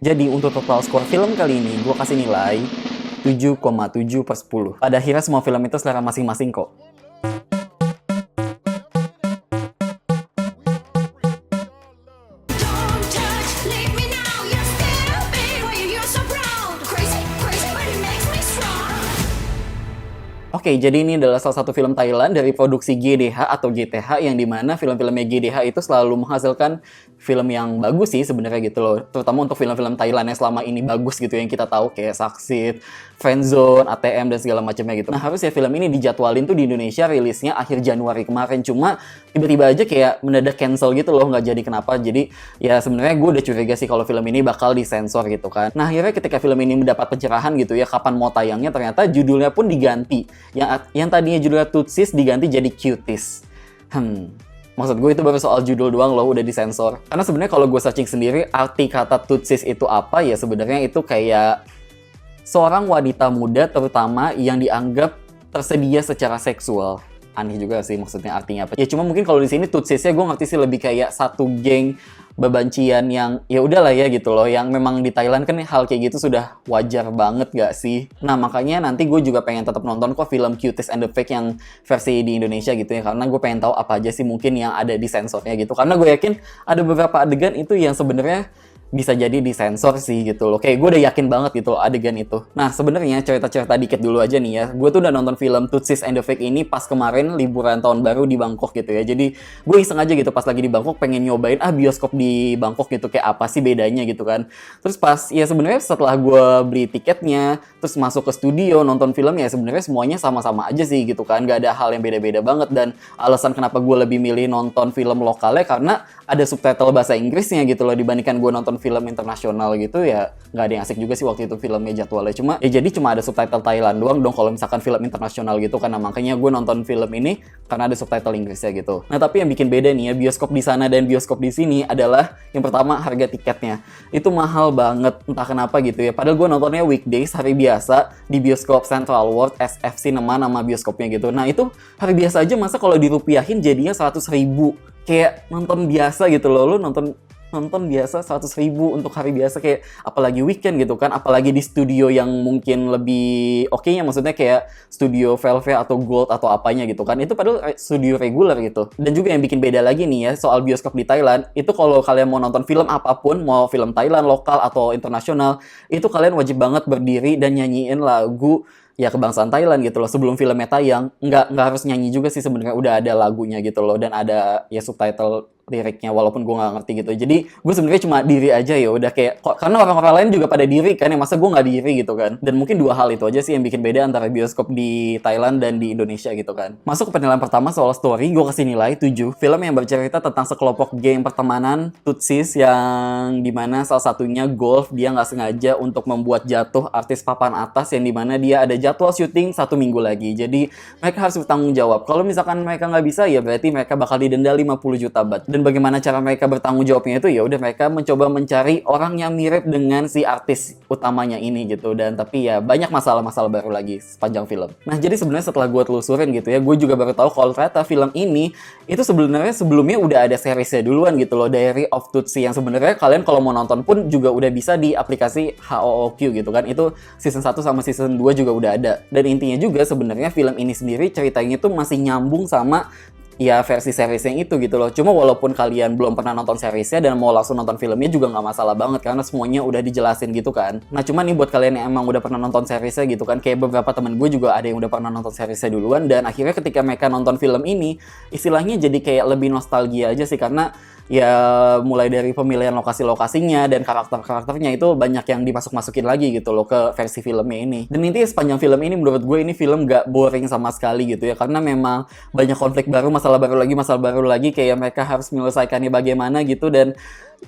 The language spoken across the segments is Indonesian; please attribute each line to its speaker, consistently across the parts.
Speaker 1: Jadi untuk total skor film kali ini gue kasih nilai 7,7/10. Pada akhirnya semua film itu selera masing-masing kok. Oke, jadi ini adalah salah satu film Thailand dari produksi GDH atau GTH yang dimana film-filmnya GDH itu selalu menghasilkan film yang bagus sih sebenarnya gitu loh. Terutama untuk film-film Thailand yang selama ini bagus gitu yang kita tahu kayak Saksit, Friendzone, ATM dan segala macamnya gitu. Nah, harusnya film ini dijadwalin tuh di Indonesia rilisnya akhir Januari kemarin, cuma tiba-tiba aja kayak mendadak cancel gitu loh, nggak jadi kenapa. Jadi ya sebenarnya gue udah curiga sih kalau film ini bakal disensor gitu kan. Nah, akhirnya ketika film ini mendapat pencerahan gitu ya kapan mau tayangnya, ternyata judulnya pun diganti. Yang tadinya judulnya Tutsis diganti jadi Cuties. Maksud gue itu baru soal judul doang loh udah disensor. Karena sebenarnya kalau gue searching sendiri arti kata Tutsis itu apa ya, sebenarnya itu kayak seorang wanita muda terutama yang dianggap tersedia secara seksual. Aneh juga sih maksudnya artinya apa. Ya cuma mungkin kalau di sini Tutsisnya gue ngerti sih lebih kayak satu geng bebancian yang ya udahlah ya gitu loh, yang memang di Thailand kan hal kayak gitu sudah wajar banget gak sih. Nah makanya nanti gue juga pengen tetap nonton kok film Cuties and the Fake yang versi di Indonesia gitu ya, karena gue pengen tahu apa aja sih mungkin yang ada di sensornya gitu, karena gue yakin ada beberapa adegan itu yang sebenarnya bisa jadi disensor sih gitu loh. Kayak gue udah yakin banget gitu loh adegan itu. Nah sebenarnya cerita-cerita dikit dulu aja nih ya. Gue tuh udah nonton film Tutsis and the Fake ini pas kemarin liburan tahun baru di Bangkok gitu ya. Jadi gue iseng aja gitu pas lagi di Bangkok pengen nyobain bioskop di Bangkok gitu kayak apa sih bedanya gitu kan. Terus pas ya sebenarnya setelah gue beli tiketnya terus masuk ke studio nonton filmnya, sebenarnya semuanya sama-sama aja sih gitu kan. Gak ada hal yang beda-beda banget, dan alasan kenapa gue lebih milih nonton film lokalnya karena ada subtitle bahasa Inggrisnya gitu loh dibandingkan gue nonton film internasional gitu ya. Nggak ada yang asik juga sih waktu itu filmnya jadwalnya, cuma ya jadi cuma ada subtitle Thailand doang dong kalau misalkan film internasional gitu, karena makanya gue nonton film ini karena ada subtitle Inggrisnya gitu. Nah tapi yang bikin beda nih ya bioskop di sana dan bioskop di sini adalah yang pertama harga tiketnya itu mahal banget entah kenapa gitu ya, padahal gue nontonnya weekdays hari biasa di bioskop Central World SFC nama bioskopnya gitu. Nah itu hari biasa aja masa kalau dirupiahin jadinya 100.000, kayak nonton biasa gitu loh, lu nonton biasa 100.000 untuk hari biasa, kayak apalagi weekend gitu kan, apalagi di studio yang mungkin lebih oke-nya, maksudnya kayak studio Velvet atau Gold atau apanya gitu kan, itu padahal studio reguler gitu. Dan juga yang bikin beda lagi nih ya soal bioskop di Thailand, itu kalau kalian mau nonton film apapun, mau film Thailand lokal atau internasional, itu kalian wajib banget berdiri dan nyanyiin lagu ya kebangsaan Thailand gitu loh sebelum filmnya tayang. Nggak harus nyanyi juga sih sebenarnya, udah ada lagunya gitu loh, dan ada ya subtitle liriknya walaupun gue nggak ngerti gitu. Jadi gue sebenarnya cuma diri aja ya udah, kayak karena orang-orang lain juga pada diri kan, yang masa gue nggak diri gitu kan. Dan mungkin dua hal itu aja sih yang bikin beda antara bioskop di Thailand dan di Indonesia gitu kan. Masuk ke penilaian pertama soal story, gue kasih nilai 7. Film yang bercerita tentang sekelompok geng pertemanan Tutsis yang dimana salah satunya Golf, dia nggak sengaja untuk membuat jatuh artis papan atas yang dimana dia ada jadwal syuting 1 minggu lagi. Jadi mereka harus bertanggung jawab. Kalau misalkan mereka nggak bisa ya berarti mereka bakal didenda 50 juta baht. Dan bagaimana cara mereka bertanggung jawabnya itu ya udah mereka mencoba mencari orang yang mirip dengan si artis utamanya ini gitu. Dan tapi ya banyak masalah-masalah baru lagi sepanjang film. Nah jadi sebenarnya setelah gue telusurin gitu ya, gue juga baru tahu kalau ternyata film ini itu sebenarnya sebelumnya udah ada seriesnya duluan gitu loh, Diary of Tutsi, yang sebenarnya kalian kalau mau nonton pun juga udah bisa di aplikasi HOOQ gitu kan. Itu season 1 sama season 2 juga udah ada. Dan intinya juga sebenarnya film ini sendiri ceritanya tuh masih nyambung sama ya versi seriesnya itu gitu loh. Cuma walaupun kalian belum pernah nonton seriesnya dan mau langsung nonton filmnya juga nggak masalah banget karena semuanya udah dijelasin gitu kan. Nah cuman nih buat kalian yang emang udah pernah nonton seriesnya gitu kan, kayak beberapa temen gue juga ada yang udah pernah nonton seriesnya duluan, dan akhirnya ketika mereka nonton film ini istilahnya jadi kayak lebih nostalgia aja sih, karena ya mulai dari pemilihan lokasi-lokasinya dan karakter-karakternya itu banyak yang dimasuk-masukin lagi gitu loh ke versi filmnya ini. Dan intinya sepanjang film ini menurut gue ini film gak boring sama sekali gitu ya, karena memang banyak konflik baru, masalah baru lagi, kayak mereka harus menyelesaikannya bagaimana gitu. Dan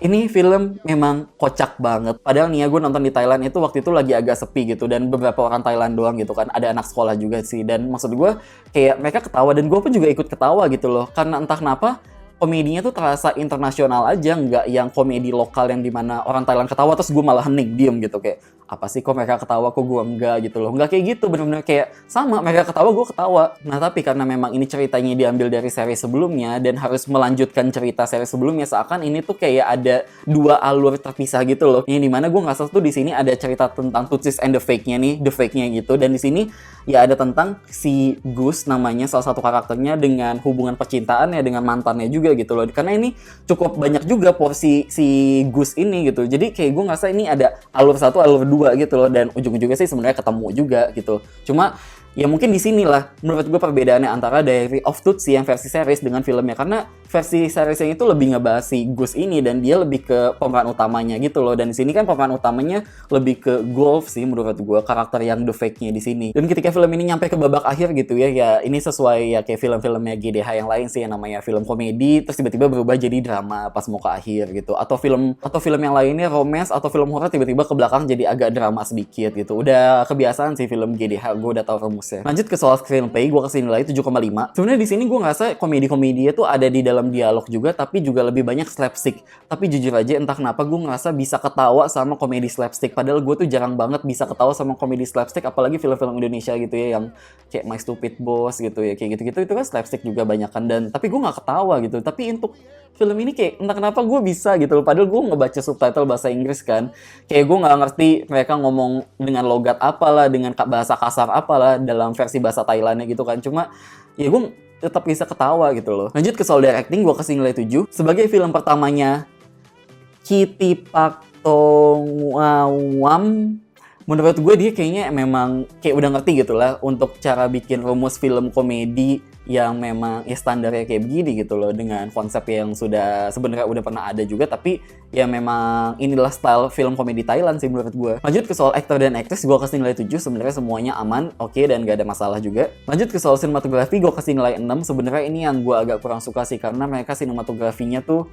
Speaker 1: ini film memang kocak banget. Padahal nih ya gue nonton di Thailand itu waktu itu lagi agak sepi gitu, dan beberapa orang Thailand doang gitu kan, ada anak sekolah juga sih. Dan maksud gue kayak mereka ketawa dan gue pun juga ikut ketawa gitu loh, karena entah kenapa komedinya tuh terasa internasional aja, nggak yang komedi lokal yang dimana orang Thailand ketawa terus gue malah hening diem gitu, kayak apa sih kok mereka ketawa kok gue enggak gitu loh. Enggak kayak gitu, bener-bener kayak sama, mereka ketawa gue ketawa. Nah tapi karena memang ini ceritanya diambil dari seri sebelumnya dan harus melanjutkan cerita seri sebelumnya, seakan ini tuh kayak ada dua alur terpisah gitu loh. Yang dimana gue ngerasa tuh di sini ada cerita tentang Tutsis and the Fake-nya nih, the Fake-nya gitu, dan di sini ya ada tentang si Gus namanya salah satu karakternya dengan hubungan percintaannya dengan mantannya juga gitu loh. Karena ini cukup banyak juga porsi si Gus ini gitu. Jadi kayak gue ngerasa ini ada alur satu, alur dua gitu loh, dan ujung-ujungnya sih sebenarnya ketemu juga gitu. Cuma ya mungkin di sinilah menurut gue perbedaannya antara Diary of Tootsie yang versi series dengan filmnya, karena versi series yang itu lebih ngebahas si Gus ini dan dia lebih ke pemeran utamanya gitu loh, dan di sini kan pemeran utamanya lebih ke Golf sih menurut gue, karakter yang the fake-nya di sini. Dan ketika film ini nyampe ke babak akhir gitu ya, ya ini sesuai ya kayak film-filmnya GDH yang lain sih, yang namanya film komedi terus tiba-tiba berubah jadi drama pas mau ke akhir gitu, atau film yang lainnya romance atau film horor tiba-tiba ke belakang jadi agak drama sedikit gitu. Udah kebiasaan sih film GDH, gue udah tahu rumusnya. Lanjut ke soal screenplay, gue kasih nilai 7,5. Sebenarnya di sini gue ngerasa komedi-komedinya tuh ada di dalam dialog juga, tapi juga lebih banyak slapstick. Tapi jujur aja entah kenapa gue ngerasa bisa ketawa sama komedi slapstick. Padahal gue tuh jarang banget bisa ketawa sama komedi slapstick, apalagi film-film Indonesia gitu ya, yang kayak My Stupid Boss gitu ya, kayak gitu-gitu itu kan slapstick juga banyakan, dan tapi gue nggak ketawa gitu. Tapi untuk film ini kayak entah kenapa gue bisa gitu loh, padahal gue ngebaca subtitle bahasa Inggris kan, kayak gue nggak ngerti mereka ngomong dengan logat apalah, dengan bahasa kasar apalah dalam versi bahasa Thailandnya gitu kan, cuma ya gue tetap bisa ketawa gitu loh. Lanjut ke soal directing, gue kasih nilai 7. Sebagai film pertamanya Kitty Pak Tong Wam, menurut gue dia kayaknya memang kayak udah ngerti gitu lah untuk cara bikin rumus film komedi yang memang ya standarnya kayak begini gitu loh, dengan konsep yang sudah sebenarnya udah pernah ada juga, tapi ya memang inilah style film komedi Thailand sih menurut gue. Lanjut ke soal aktor dan aktris, gue kasih nilai 7. Sebenarnya semuanya aman, oke, dan gak ada masalah juga. Lanjut ke soal sinematografi, gue kasih nilai 6. Sebenarnya ini yang gue agak kurang suka sih, karena mereka sinematografinya tuh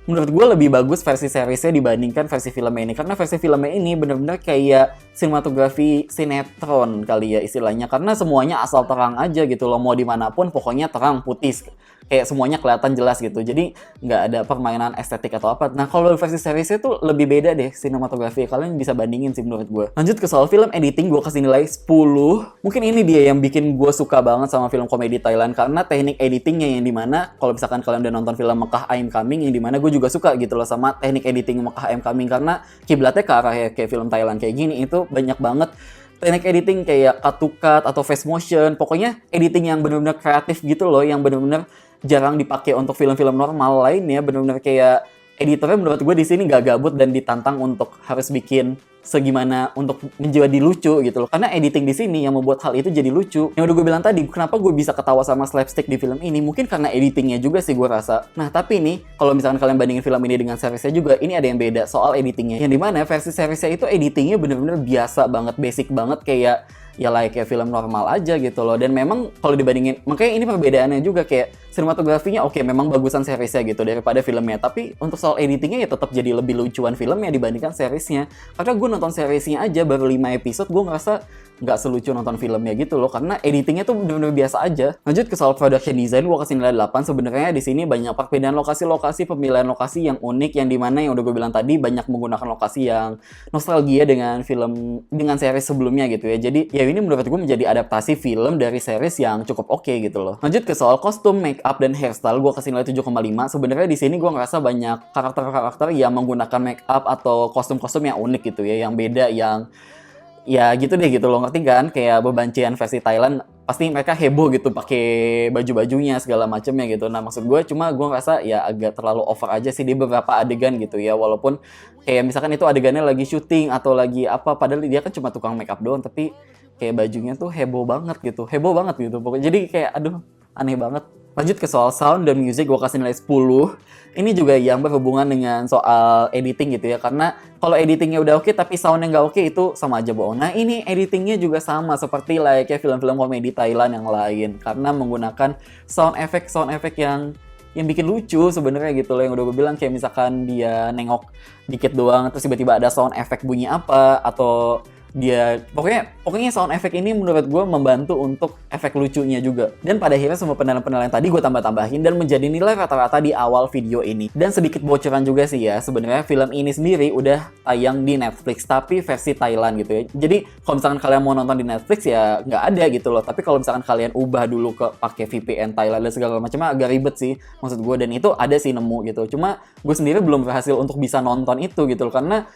Speaker 1: menurut gue lebih bagus versi seriesnya dibandingkan versi filmnya ini. Karena versi filmnya ini bener-bener kayak sinematografi sinetron kali ya istilahnya. Karena semuanya asal terang aja gitu loh. Mau dimanapun pokoknya terang, putih. Kayak semuanya kelihatan jelas gitu. Jadi nggak ada permainan estetik atau apa. Nah kalau versi seriesnya tuh lebih beda deh sinematografi. Kalian bisa bandingin sih menurut gue. Lanjut ke soal film editing, gue kasih nilai 10. Mungkin ini dia yang bikin gue suka banget sama film komedi Thailand. Karena teknik editingnya yang dimana kalau misalkan kalian udah nonton film Mekah I'm Coming, yang dimana gue juga suka gitu loh sama teknik editing Mekah I'm Coming, karena kiblatnya ke arah ya kayak film Thailand kayak gini. Itu banyak banget teknik editing kayak cut to cut atau fast motion, pokoknya editing yang benar-benar kreatif gitu loh, yang benar-benar jarang dipakai untuk film-film normal lainnya. Benar-benar kayak editornya menurut gue di sini gak gabut dan ditantang untuk harus bikin segimana untuk menjadi lucu gitu loh. Karena editing di sini yang membuat hal itu jadi lucu. Yang udah gue bilang tadi, kenapa gue bisa ketawa sama slapstick di film ini? Mungkin karena editingnya juga sih gue rasa. Nah tapi nih, kalau misalkan kalian bandingin film ini dengan seriesnya juga, ini ada yang beda soal editingnya. Yang dimana versi seriesnya itu editingnya bener-bener biasa banget, basic banget, kayak ya kayak film normal aja gitu loh. Dan memang kalau dibandingin, makanya ini perbedaannya juga, kayak sinematografinya oke, memang bagusan seriesnya gitu daripada filmnya, tapi untuk soal editingnya ya tetap jadi lebih lucuan filmnya dibandingkan seriesnya. Karena gue nonton seriesnya aja baru 5 episode, gue ngerasa nggak selucu nonton filmnya gitu loh, karena editingnya tuh bener-bener biasa aja. Lanjut ke soal production design, gue kasih nilai 8. Sebenarnya di sini banyak perbedaan lokasi-lokasi, pemilihan lokasi yang unik, yang dimana yang udah gue bilang tadi banyak menggunakan lokasi yang nostalgia dengan film, dengan series sebelumnya gitu ya. Jadi ya ini menurut gue menjadi adaptasi film dari series yang cukup oke gitu loh. Lanjut ke soal kostum, make up, dan hairstyle, gue kasih nilai 7,5. Sebenarnya di sini gue ngerasa banyak karakter-karakter yang menggunakan make up atau kostum-kostum yang unik gitu ya, yang beda, yang ya gitu deh gitu loh, ngerti kan? Kayak bebancian versi Thailand pasti mereka heboh gitu pakai baju-bajunya segala macamnya gitu. Nah maksud gue, cuma gue ngerasa ya agak terlalu over aja sih di beberapa adegan gitu ya, walaupun kayak misalkan itu adegannya lagi syuting atau lagi apa, padahal dia kan cuma tukang make up doang, tapi kayak bajunya tuh heboh banget gitu pokoknya. Jadi kayak aduh, aneh banget. Lanjut ke soal sound dan music, gue kasih nilai 10. Ini juga yang berhubungan dengan soal editing gitu ya, karena kalau editingnya udah oke tapi soundnya nggak oke, itu sama aja bohong. Nah ini editingnya juga sama seperti kayak film-film komedi Thailand yang lain, karena menggunakan sound effect yang bikin lucu sebenarnya gitu loh, yang udah gue bilang, kayak misalkan dia nengok dikit doang terus tiba-tiba ada sound effect bunyi apa, atau dia pokoknya sound effect ini menurut gue membantu untuk efek lucunya juga. Dan pada akhirnya semua penilaian-penilaian tadi gue tambah-tambahin dan menjadi nilai rata-rata di awal video ini. Dan sedikit bocoran juga sih ya, sebenarnya film ini sendiri udah tayang di Netflix tapi versi Thailand gitu ya. Jadi kalau misalkan kalian mau nonton di Netflix ya nggak ada gitu loh. Tapi kalau misalkan kalian ubah dulu ke pakai VPN Thailand dan segala macamnya agak ribet sih maksud gue, dan itu ada sih nemu gitu. Cuma gue sendiri belum berhasil untuk bisa nonton itu gitu loh, karena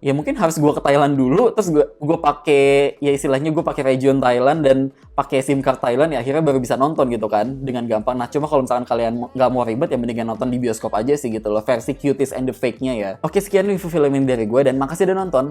Speaker 1: ya mungkin harus gue ke Thailand dulu, terus gue pakai ya istilahnya gue pakai region Thailand dan pakai SIM card Thailand, ya akhirnya baru bisa nonton gitu kan dengan gampang. Nah cuma kalau misalkan kalian nggak mau ribet ya mendingan nonton di bioskop aja sih gitu loh, versi Cuties and the Fake-nya ya. Oke, sekian review film ini dari gue dan makasih udah nonton.